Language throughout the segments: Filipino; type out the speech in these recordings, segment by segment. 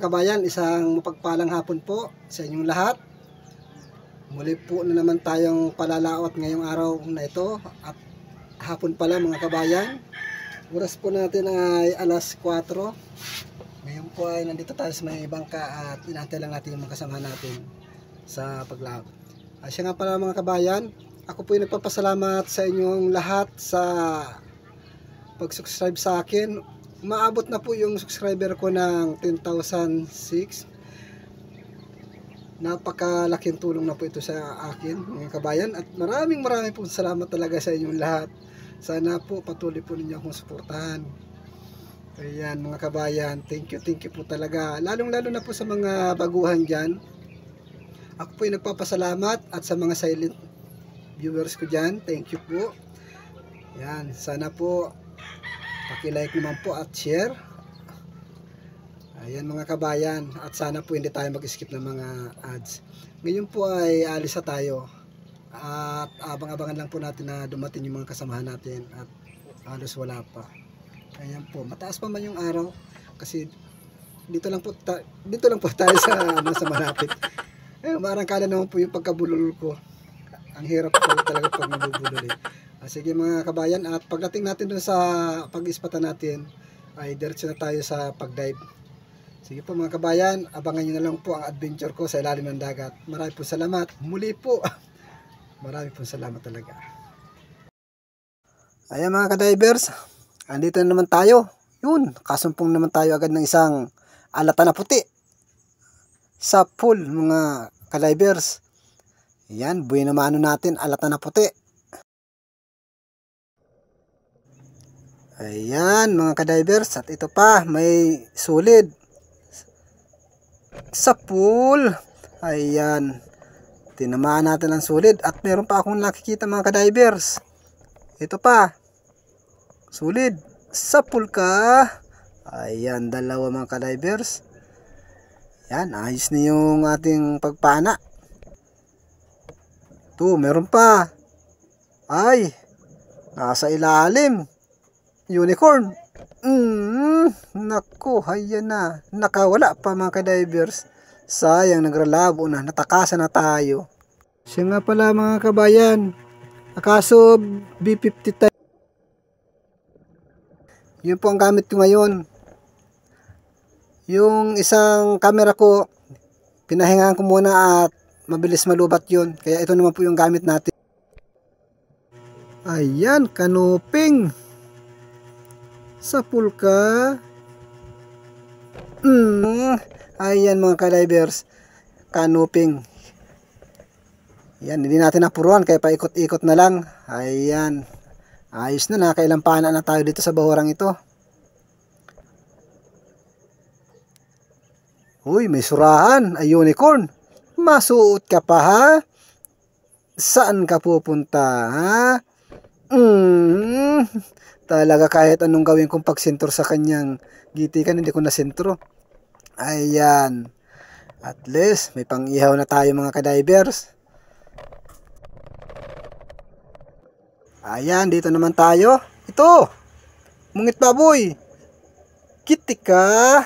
kabayan, isang mapagpalang hapon po sa inyong lahat. Muli po na naman tayong palalaot ngayong araw na ito at hapon pala mga kabayan. Oras po natin ay alas 4. Ngayon po ay nandito tayo sa may bangka at inantay lang natin yung mga kasama natin sa paglaot. Siya nga pala mga kabayan, ako po ay nagpapasalamat sa inyong lahat sa pag-subscribe sa akin. Maabot na po yung subscriber ko ng 10,006. Napakalaking tulong na po ito sa akin mga kabayan, at maraming po salamat talaga sa inyong lahat. Sana po patuloy po ninyo akong suportahan. Ayan mga kabayan, thank you po talaga, lalong lalo na po sa mga baguhan dyan. Ako po ay nagpapasalamat, at sa mga silent viewers ko dyan, thank you po. Ayan, sana po paki-like naman po at share. Ayan mga kabayan, at sana po hindi tayo mag-skip ng mga ads. Ngayon po ay alis na tayo at abang-abangan lang po natin na dumating yung mga kasamahan natin, at halos wala pa. Ayan po, mataas pa man yung araw kasi dito lang po tayo sa sa malapit. Marangkala naman po yung pagkabulol ko. Ang hirap po talaga pag nabubulol eh. Sige mga kabayan, at pagdating natin dun sa pag-ispatan natin ay diretso na tayo sa pag-dive. Sige po mga kabayan, abangan nyo na lang po ang adventure ko sa ilalim ng dagat. Marami po salamat muli po. Marami po salamat talaga. Ayan mga ka-divers, andito na naman tayo. Yun, kasumpong naman tayo agad ng isang alata na puti sa pool mga ka-divers. Ayan, buhay na maano natin, alata na puti. Ayan mga ka-divers, at ito pa may sulid sa pool. Ayan, tinamaan natin ang sulid, at meron pa akong nakikita mga ka-divers. Ito pa, sulid sa pool ka. Ayan, dalawa mga ka-divers. Ayan, ayos na yung ating pagpana. Ito, meron pa. Ay, nasa ilalim. Unicorn. Naku, hayan na. Nakawala pa mga ka-divers. Sayang, nagralabo na. Natakasan na tayo. Siya nga pala mga kabayan, Akaso B50 type. Yun po ang gamit ko ngayon. Yung isang camera ko, pinahingaan ko muna at mabilis malubat yun. Kaya ito naman po yung gamit natin. Ayan, kanuping sa pool ka. Ayan mga ka-divers, kanuping. Ayan, hindi natin napuruan kaya paikot-ikot na lang. Ayan, ayos na, nakailang pana na tayo dito sa bahurang ito. Uy, may surahan, ay unicorn. Masuot ka pa ha? Saan ka pupunta ha? Talaga kahit anong gawin kong pagsentor sa kanyang gitikan, hindi ko na sentro. Ayan, at least may pang-ihaw na tayo mga ka-divers. Ayan, dito naman tayo. Ito, mungit baboy. Gitik ka.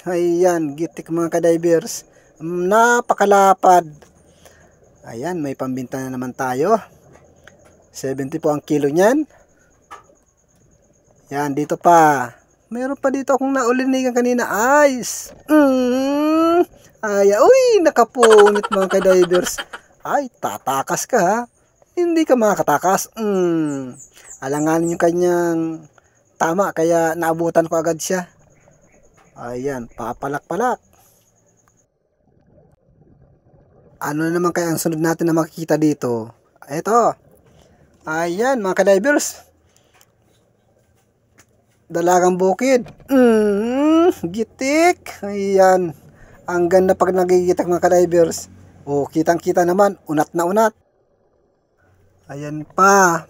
Ayan, gitik mga ka-divers. Napakalapad. Ayan, may pambinta na naman tayo. 70 po ang kilo niyan. Yan, dito pa. Meron pa dito akong naulinigan kanina. Ice. Ay, uy, nakapunit mga ka-divers. Ay, tatakas ka ha. Hindi ka makatakas. Alanganin yung kanyang tama, kaya naabutan ko agad siya. Ayan, papalak-palak. Ano naman kaya ang sunod natin na makikita dito? Ito. Ayan mga ka-divers, dalagang bukid. Gitik. Ayan, ang ganda pag nagigitak mga ka-divers. O, kitang-kita naman, unat na unat. Ayan pa,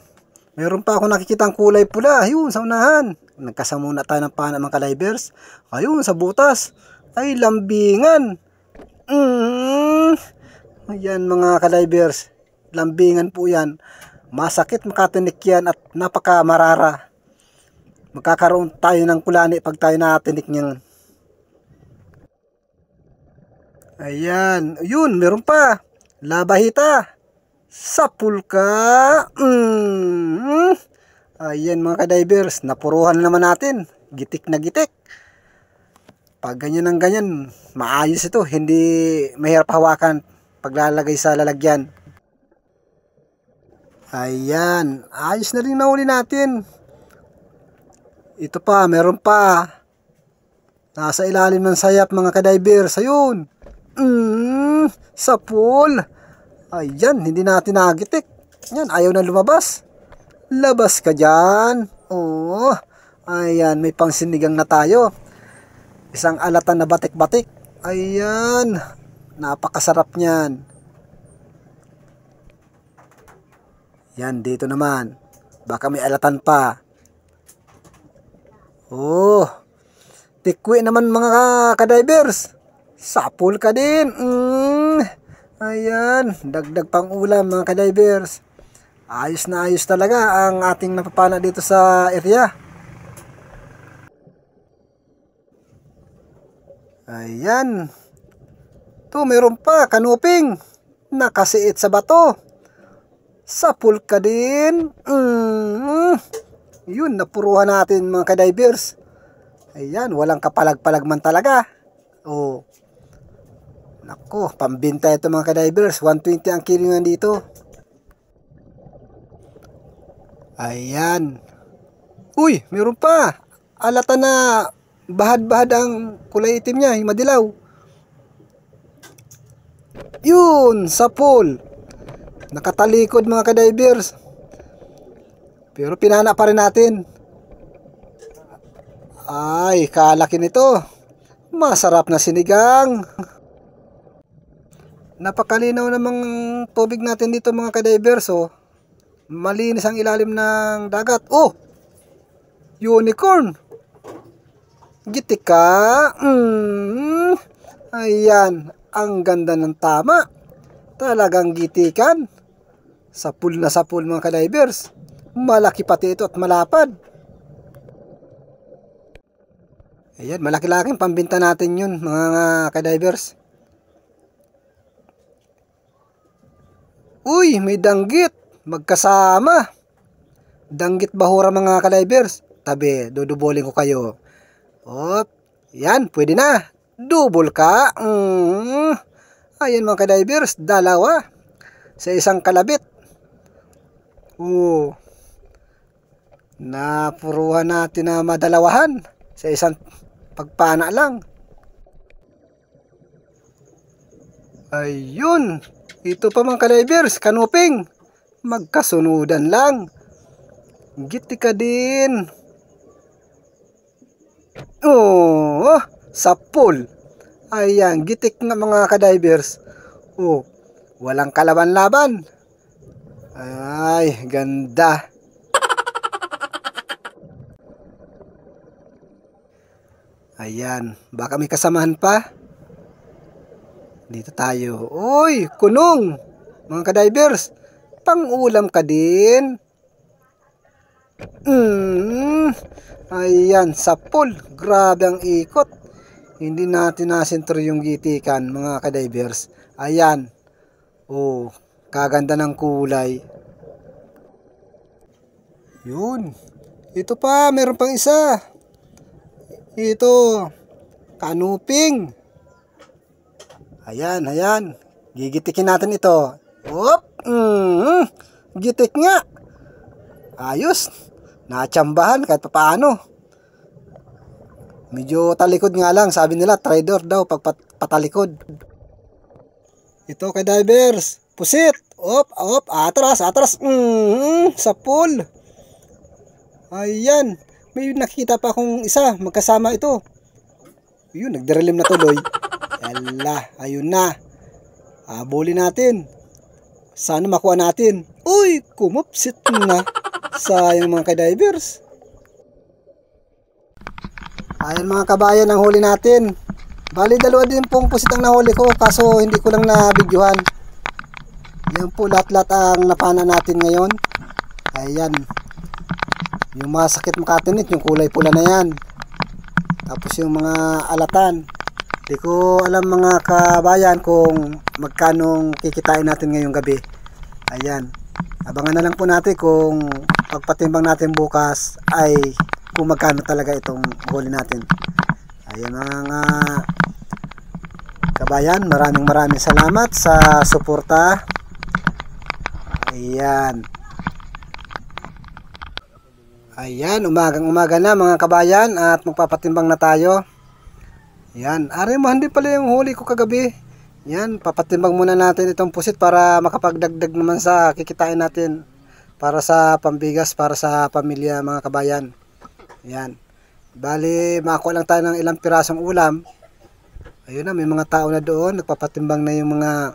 meron pa ako nakikitang kulay pula. Ayun, sa unahan. Nagkasamuna tayo ng pana mga ka-divers. Ayun, sa butas. Ay, lambingan. Ayan mga ka-divers, lambingan po yan. Masakit makatinik yan at napaka marara. Magkakaroon tayo ng kulani pag tayo natinik niyan. Ayan. Yun, meron pa. Labahita. Sapul ka. Ayan mga kadivers. Napuruhan naman natin. Gitik na gitik. Pag ganyan ng ganyan, maayos ito. Hindi mahirap hawakan paglalagay sa lalagyan. Ayan. Ayos na rin nahuli natin. Ito pa, meron pa. Nasa ilalim ng sayap mga kadivers. Ayun. Sapul. Ayan, hindi natin nagitik. Yan, ayaw na lumabas. Labas ka dyan. Oh, ayan, may pangsinigang na tayo. Isang alatan na batik-batik. Ayan, napakasarap niyan. Yan, dito naman. Baka may alatan pa. Oh, tikwi naman mga kadivers. Sapul ka din. Ayan, dagdag pang ulam mga kadivers. Ayos na ayos talaga ang ating napapana dito sa area. Ayan. Ito, meron pa, kanuping. Nakasiit sa bato. Sapul ka din. Yun, napuruhan natin mga kadivers. Ayan, walang kapalag-palag man talaga. Oh. Nako, pambinta ito mga kadivers. 120 ang kilo nga dito. Ayan. Uy, meron pa. Alata na bahad-bahad ang kulay itim niya, yung madilaw. Yun, sapul. Nakatalikod mga kadivers. Pero pinana pa rin natin. Ay, kalaki nito. Masarap na sinigang. Napakalinaw namang tubig natin dito mga kadivers. Oh. Malinis ang ilalim ng dagat. Oh, unicorn. Gitik ka. Ayan, ang ganda ng tama. Talagang gitikan. Sapul na sapul mga kadivers. Malaki pati ito at malapad. Ayan, malaki-laking pambinta natin yun mga kadivers. Uy, may danggit. Magkasama. Danggit bahura mga kadivers. Tabi, dudubolin ko kayo. Op, yan, pwede na. Double ka. Ayan mga kadivers, dalawa. Sa isang kalabit. Oh. Napuruhan natin na madalawahan sa isang pagpana lang. Ayun. Ito pa mga kadivers, kanuping. Magkasunudan lang. Gitik ka din. Oh, sapul. Ayan, gitik nga mga kadivers. Oh, walang kalaban-laban. Ay, ganda. Ayan, baka may kasamahan pa. Dito tayo. Uy, kunong. Mga kadivers, pang-ulam ka din. Ayan, sapul. Grabe ang ikot. Hindi natin nasentro yung gitikan, mga kadivers. Ayan. Oh, kaganda ng kulay. Yun. Ito pa, meron pang isa. Ito, kanuping. Ayan, ayan. Gigitikin natin ito. Op! Gitik nga. Ayos. Natsambahan kahit paano. Medyo talikod nga lang. Sabi nila, trader daw pag patalikod. Ito kadivers. Pusit. Op, op. Atras, atras. Sapul. Ayan. May nakita pa akong isa, magkasama ito. Yun, nagdirelim na tuloy. Yala, ayun na. Habulin natin. Sana makuha natin. Uy, kumupsit na. Sayang mga kadivers. Ayan mga kabayan ang huli natin. Bali, dalawa din pong pusit ang nahuli ko, kaso hindi ko lang na-videohan. Yan po lahat-lahat ang napana natin ngayon. Ayan. Yung masakit makatinit, yung kulay pula na yan. Tapos yung mga alatan. Di ko alam mga kabayan kung magkano kikitain natin ngayong gabi. Ayan. Abangan na lang po natin kung pagpatimbang natin bukas ay kung magkano talaga itong huli natin. Ayan mga kabayan, maraming salamat sa suporta. Ayan. Ayan, umaga na mga kabayan at magpapatimbang na tayo. Ayan, arimahan din pala yung huli ko kagabi. Ayan, papatimbang muna natin itong pusit para makapagdagdag naman sa kikitain natin para sa pambigas, para sa pamilya mga kabayan. Ayan, bali makakuha lang tayo ng ilang pirasong ulam. Ayun na, may mga tao na doon, nagpapatimbang na yung mga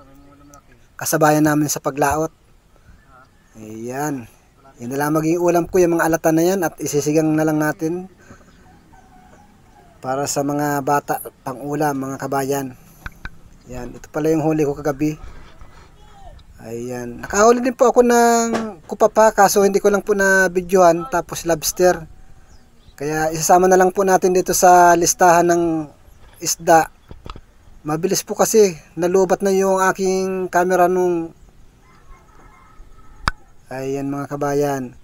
kasabayan namin sa paglaot. Ayan. Yan na lang maging ulam ko yung mga alatan na yan at isisigang na lang natin para sa mga bata pang ulam mga kabayan. Yan, ito pala yung huli ko kagabi. Ayan, nakahuli din po ako ng kupapa kaso hindi ko lang po na videohan, tapos lobster. Kaya isasama na lang po natin dito sa listahan ng isda. Mabilis po kasi nalubat na yung aking camera nung ayan mga kabayan.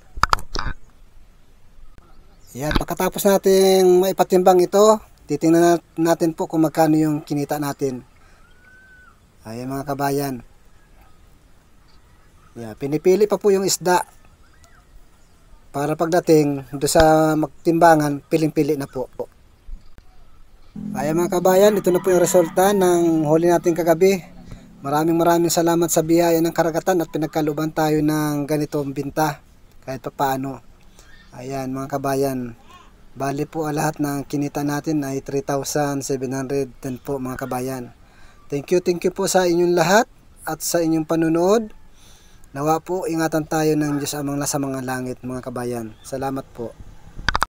Yan, pagkatapos nating maipatimbang ito, titingnan natin po kung magkano yung kinita natin. Ayan mga kabayan. Yan, pinipili pa po yung isda para pagdating doon sa magtimbangan, piling-pili na po. Ayan mga kabayan, ito na po yung resulta ng huli natin kagabi. Maraming salamat sa biyaya ng karagatan at pinagkaluban tayo ng ganitong binta kahit pa paano. Ayan mga kabayan, bali po lahat ng kinita natin ay 3,710 po mga kabayan. Thank you po sa inyong lahat at sa inyong panunood. Nawa po ingatan tayo ng Diyos Amang nasa mga langit mga kabayan. Salamat po.